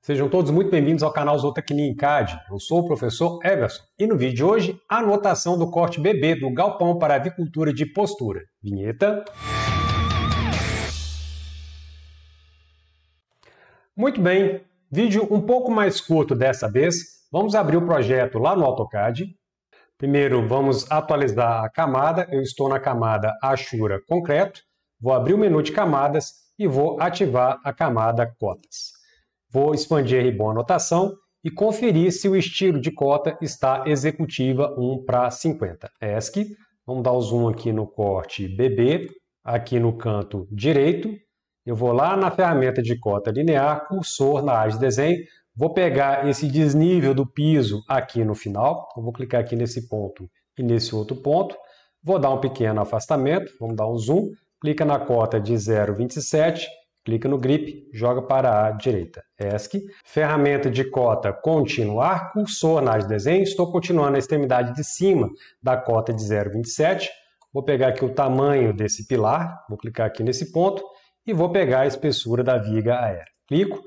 Sejam todos muito bem-vindos ao canal Zootecnia em CAD. Eu sou o professor Everson e no vídeo de hoje, a anotação do corte bebê do galpão para avicultura de postura. Vinheta. Muito bem, vídeo um pouco mais curto dessa vez. Vamos abrir o projeto lá no AutoCAD. Primeiro vamos atualizar a camada. Eu estou na camada Ashura Concreto. Vou abrir o menu de camadas e vou ativar a camada Cotas. Vou expandir a ribbon anotação e conferir se o estilo de cota está executiva 1:50. ESC. Vamos dar o zoom aqui no corte BB, aqui no canto direito. Eu vou lá na ferramenta de cota linear, cursor na área de desenho. Vou pegar esse desnível do piso aqui no final. Eu vou clicar aqui nesse ponto e nesse outro ponto. Vou dar um pequeno afastamento. Vamos dar um zoom. Clica na cota de 0,27. Clica no grip, joga para a direita. ESC. Ferramenta de cota continuar, cursor na área de desenho. Estou continuando na extremidade de cima da cota de 0,27. Vou pegar aqui o tamanho desse pilar. Vou clicar aqui nesse ponto e vou pegar a espessura da viga aérea. Clico.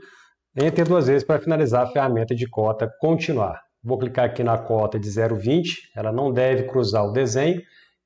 Enter duas vezes para finalizar a ferramenta de cota continuar. Vou clicar aqui na cota de 0,20. Ela não deve cruzar o desenho.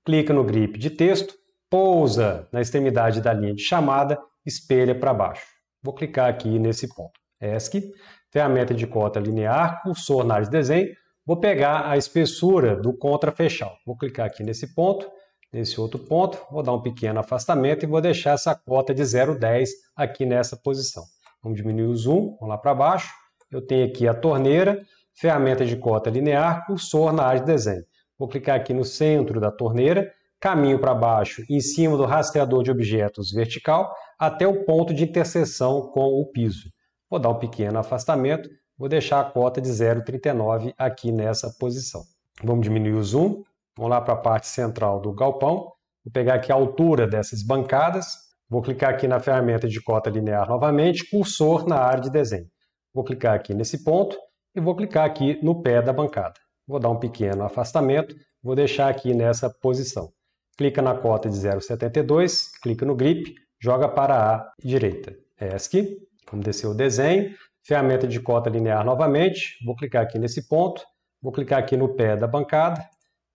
Clica no grip de texto. Pousa na extremidade da linha de chamada. Espelha para baixo. Vou clicar aqui nesse ponto. ESC, ferramenta de cota linear, cursor na área de desenho. Vou pegar a espessura do contrafechal. Vou clicar aqui nesse ponto, nesse outro ponto. Vou dar um pequeno afastamento e vou deixar essa cota de 0,10 aqui nessa posição. Vamos diminuir o zoom, vamos lá para baixo. Eu tenho aqui a torneira, ferramenta de cota linear, cursor na área de desenho. Vou clicar aqui no centro da torneira. Caminho para baixo em cima do rastreador de objetos vertical até o ponto de interseção com o piso. Vou dar um pequeno afastamento, vou deixar a cota de 0,39 aqui nessa posição. Vamos diminuir o zoom, vamos lá para a parte central do galpão, vou pegar aqui a altura dessas bancadas, vou clicar aqui na ferramenta de cota linear novamente, cursor na área de desenho. Vou clicar aqui nesse ponto e vou clicar aqui no pé da bancada. Vou dar um pequeno afastamento, vou deixar aqui nessa posição. Clica na cota de 0,72, clica no grip, joga para a direita. ESC, vamos descer o desenho, ferramenta de cota linear novamente, vou clicar aqui nesse ponto, vou clicar aqui no pé da bancada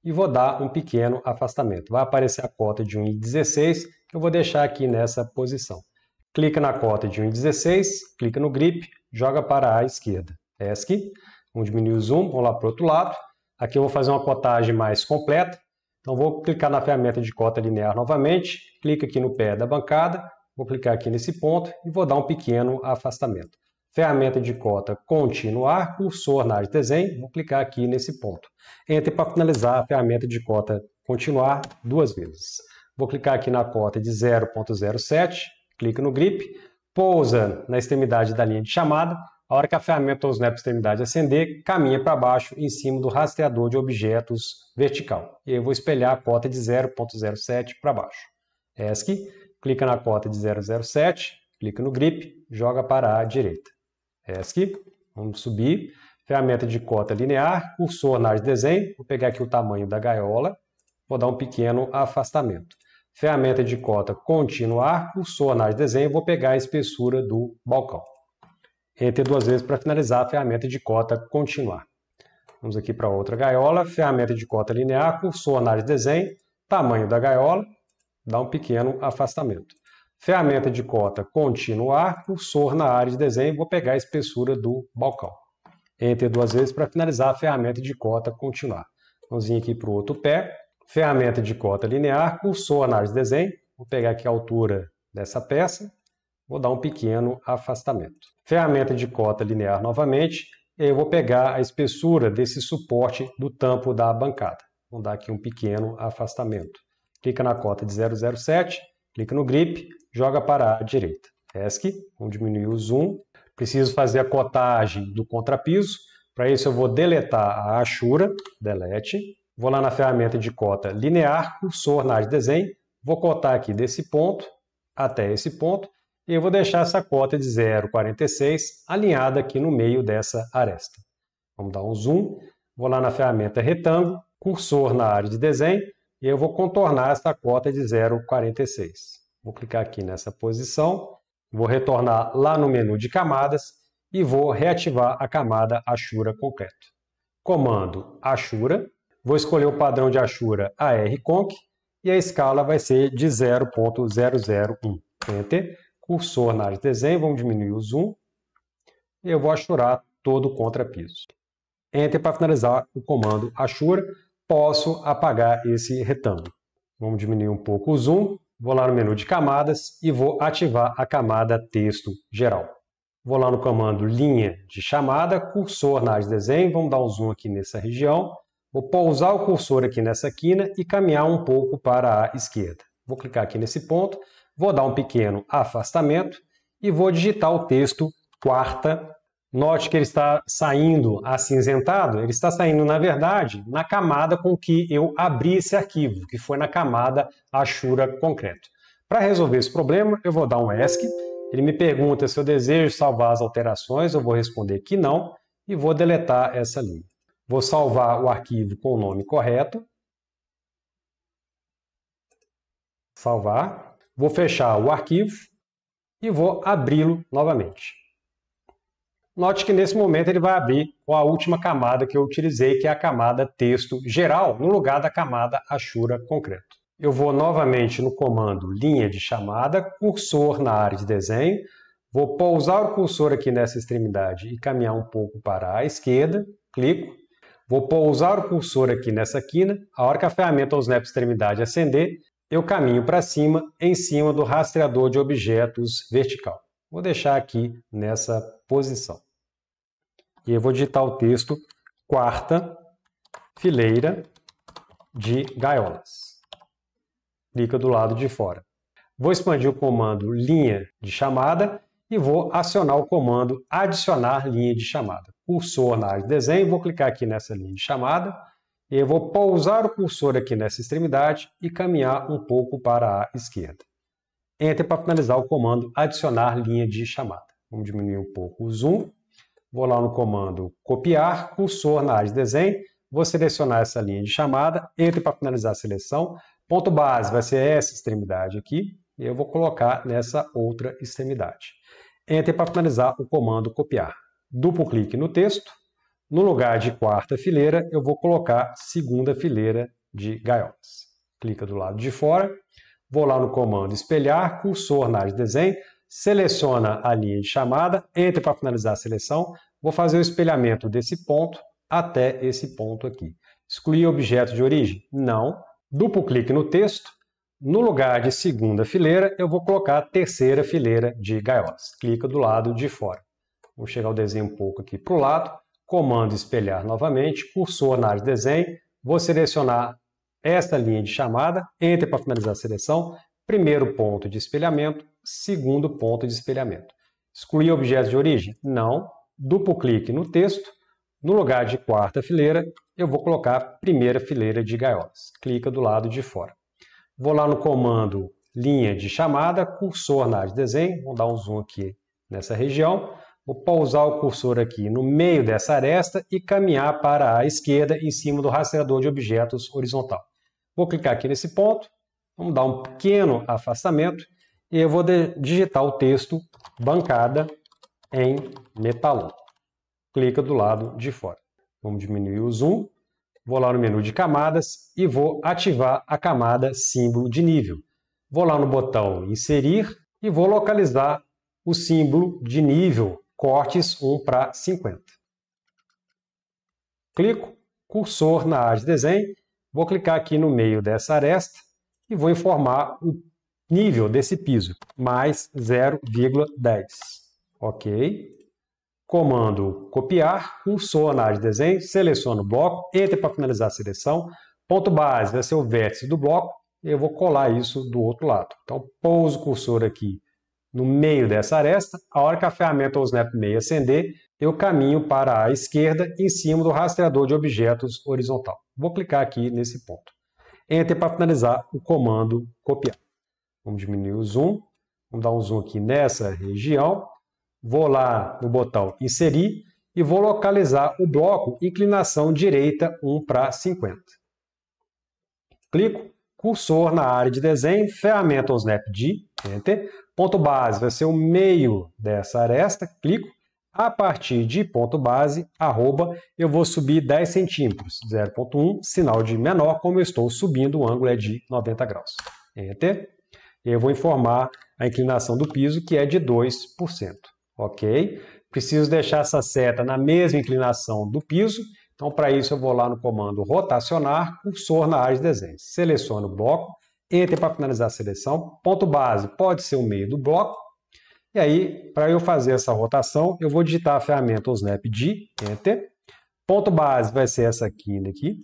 e vou dar um pequeno afastamento. Vai aparecer a cota de 1,16, que eu vou deixar aqui nessa posição. Clica na cota de 1,16, clica no grip, joga para a esquerda. ESC, vamos diminuir o zoom, vamos lá para o outro lado. Aqui eu vou fazer uma cotagem mais completa. Então vou clicar na ferramenta de cota linear novamente, clica aqui no pé da bancada, vou clicar aqui nesse ponto e vou dar um pequeno afastamento. Ferramenta de cota continuar, cursor na área de desenho, vou clicar aqui nesse ponto. Enter para finalizar a ferramenta de cota continuar duas vezes. Vou clicar aqui na cota de 0,07, clica no grip, pousa na extremidade da linha de chamada. A hora que a ferramenta ou snap extremidade acender, caminha para baixo em cima do rastreador de objetos vertical. E eu vou espelhar a cota de 0,07 para baixo. ESC, clica na cota de 0,07, clica no grip, joga para a direita. ESC, vamos subir. Ferramenta de cota linear, cursor na área de desenho. Vou pegar aqui o tamanho da gaiola, vou dar um pequeno afastamento. Ferramenta de cota continuar, cursor na área de desenho. Vou pegar a espessura do balcão. Enter duas vezes para finalizar a ferramenta de cota continuar. Vamos aqui para outra gaiola, ferramenta de cota linear, cursor na área de desenho, tamanho da gaiola, dá um pequeno afastamento. Ferramenta de cota continuar, cursor na área de desenho, vou pegar a espessura do balcão. Enter duas vezes para finalizar a ferramenta de cota continuar. Vamos vir aqui para o outro pé, ferramenta de cota linear, cursor na área de desenho, vou pegar aqui a altura dessa peça. Vou dar um pequeno afastamento. Ferramenta de cota linear novamente. E eu vou pegar a espessura desse suporte do tampo da bancada. Vou dar aqui um pequeno afastamento. Clica na cota de 0,07, clica no grip, joga para a direita. ESC, vamos diminuir o zoom. Preciso fazer a cotagem do contrapiso. Para isso eu vou deletar a Ashura, delete. Vou lá na ferramenta de cota linear, cursor na área de desenho. Vou cotar aqui desse ponto até esse ponto. E eu vou deixar essa cota de 0,46 alinhada aqui no meio dessa aresta. Vamos dar um zoom. Vou lá na ferramenta retângulo, cursor na área de desenho, e eu vou contornar essa cota de 0,46. Vou clicar aqui nessa posição, vou retornar lá no menu de camadas e vou reativar a camada Ashura Concreto. Comando Ashura, vou escolher o padrão de Ashura ARConc e a escala vai ser de 0.001. Enter, cursor na área de desenho, vamos diminuir o zoom e eu vou achurar todo o contrapiso. Enter para finalizar o comando Ashura, posso apagar esse retângulo. Vamos diminuir um pouco o zoom, vou lá no menu de camadas e vou ativar a camada texto geral. Vou lá no comando linha de chamada, cursor na área de desenho, vamos dar um zoom aqui nessa região. Vou pousar o cursor aqui nessa quina e caminhar um pouco para a esquerda. Vou clicar aqui nesse ponto, vou dar um pequeno afastamento e vou digitar o texto quarta. Note que ele está saindo acinzentado, ele está saindo, na verdade, na camada com que eu abri esse arquivo, que foi na camada Ashura Concreto. Para resolver esse problema, eu vou dar um ESC. Ele me pergunta se eu desejo salvar as alterações, eu vou responder que não e vou deletar essa linha. Vou salvar o arquivo com o nome correto. Salvar. Vou fechar o arquivo e vou abri-lo novamente. Note que nesse momento ele vai abrir com a última camada que eu utilizei, que é a camada texto geral, no lugar da camada Ashura Concreto. Eu vou novamente no comando linha de chamada, cursor na área de desenho, vou pousar o cursor aqui nessa extremidade e caminhar um pouco para a esquerda, clico, vou pousar o cursor aqui nessa quina, a hora que a ferramenta ou snap extremidade acender, eu caminho para cima, em cima do rastreador de objetos vertical. Vou deixar aqui nessa posição. E eu vou digitar o texto quarta fileira de gaiolas. Clica do lado de fora. Vou expandir o comando linha de chamada e vou acionar o comando adicionar linha de chamada. Cursor na área de desenho, vou clicar aqui nessa linha de chamada e eu vou pousar o cursor aqui nessa extremidade e caminhar um pouco para a esquerda. Enter para finalizar o comando adicionar linha de chamada. Vamos diminuir um pouco o zoom. Vou lá no comando copiar, cursor na área de desenho, vou selecionar essa linha de chamada, entre para finalizar a seleção. Ponto base vai ser essa extremidade aqui, e eu vou colocar nessa outra extremidade. Enter para finalizar o comando copiar. Duplo clique no texto, no lugar de quarta fileira, eu vou colocar segunda fileira de gaiolas. Clica do lado de fora, vou lá no comando espelhar, cursor na área de desenho, seleciona a linha de chamada, entre para finalizar a seleção, vou fazer o espelhamento desse ponto até esse ponto aqui. Excluir objeto de origem? Não. Duplo clique no texto, no lugar de segunda fileira, eu vou colocar a terceira fileira de gaiolas. Clica do lado de fora. Vou chegar o desenho um pouco aqui para o lado, comando espelhar novamente, cursor na área de desenho, vou selecionar esta linha de chamada, entre para finalizar a seleção, primeiro ponto de espelhamento, segundo ponto de espelhamento. Excluir objetos de origem? Não. Duplo clique no texto, no lugar de quarta fileira, eu vou colocar primeira fileira de gaiolas. Clica do lado de fora. Vou lá no comando linha de chamada, cursor na área de desenho, vou dar um zoom aqui nessa região, vou pousar o cursor aqui no meio dessa aresta e caminhar para a esquerda em cima do rastreador de objetos horizontal. Vou clicar aqui nesse ponto, vamos dar um pequeno afastamento e eu vou digitar o texto bancada em metalon. Clica do lado de fora. Vamos diminuir o zoom, vou lá no menu de camadas e vou ativar a camada símbolo de nível. Vou lá no botão inserir e vou localizar o símbolo de nível cortes 1:50. Clico, cursor na área de desenho, vou clicar aqui no meio dessa aresta e vou informar o nível desse piso, mais 0,10. Ok. Comando copiar, cursor na área de desenho, seleciono o bloco, entre para finalizar a seleção, ponto base vai ser o vértice do bloco, e eu vou colar isso do outro lado. Então, pouso o cursor aqui no meio dessa aresta, a hora que a ferramenta ou snap meio acender, eu caminho para a esquerda em cima do rastreador de objetos horizontal. Vou clicar aqui nesse ponto. Enter para finalizar o comando copiar. Vamos diminuir o zoom, vamos dar um zoom aqui nessa região. Vou lá no botão inserir e vou localizar o bloco inclinação direita 1:50. Clico, cursor na área de desenho, ferramenta ou snap D, enter, ponto base vai ser o meio dessa aresta, clico, A partir de ponto base, arroba, eu vou subir 10 centímetros, 0,1, sinal de menor, como eu estou subindo, o ângulo é de 90 graus. Enter. E eu vou informar a inclinação do piso, que é de 2%. Ok? Preciso deixar essa seta na mesma inclinação do piso, então para isso eu vou lá no comando rotacionar, cursor na área de desenho. Seleciono o bloco, Enter para finalizar a seleção, ponto base pode ser o meio do bloco, e aí, para eu fazer essa rotação, eu vou digitar a ferramenta Snap-D, Enter. Ponto base vai ser essa quina aqui.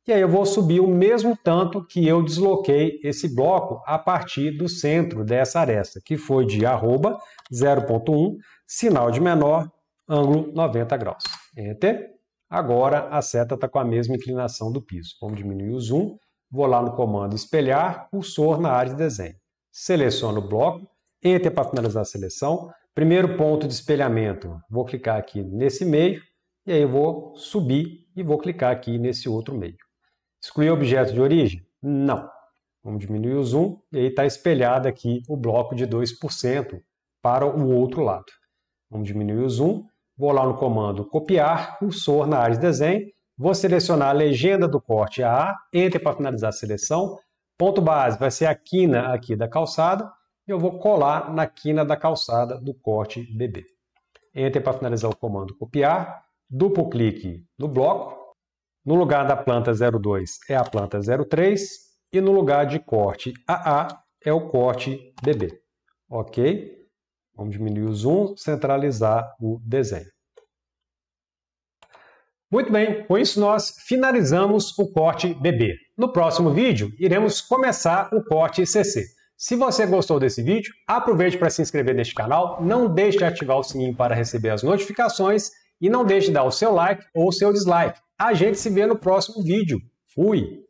E aí eu vou subir o mesmo tanto que eu desloquei esse bloco a partir do centro dessa aresta, que foi de arroba 0,1, sinal de menor, ângulo 90 graus. Enter. Agora a seta está com a mesma inclinação do piso. Vamos diminuir o zoom. Vou lá no comando espelhar, cursor na área de desenho. Seleciono o bloco. Enter para finalizar a seleção. Primeiro ponto de espelhamento, vou clicar aqui nesse meio, e aí eu vou subir e vou clicar aqui nesse outro meio. Excluir objeto de origem? Não. Vamos diminuir o zoom, e aí está espelhado aqui o bloco de 2% para o outro lado. Vamos diminuir o zoom, vou lá no comando copiar, cursor na área de desenho, vou selecionar a legenda do corte AA, Enter para finalizar a seleção, ponto base vai ser a quina aqui da calçada, eu vou colar na quina da calçada do corte BB. Enter para finalizar o comando copiar, duplo clique no bloco, no lugar da planta 02 é a planta 03 e no lugar de corte AA é o corte BB. Ok? Vamos diminuir o zoom, centralizar o desenho. Muito bem, com isso nós finalizamos o corte BB. No próximo vídeo, iremos começar o corte CC. Se você gostou desse vídeo, aproveite para se inscrever neste canal, não deixe de ativar o sininho para receber as notificações e não deixe de dar o seu like ou o seu dislike. A gente se vê no próximo vídeo. Fui!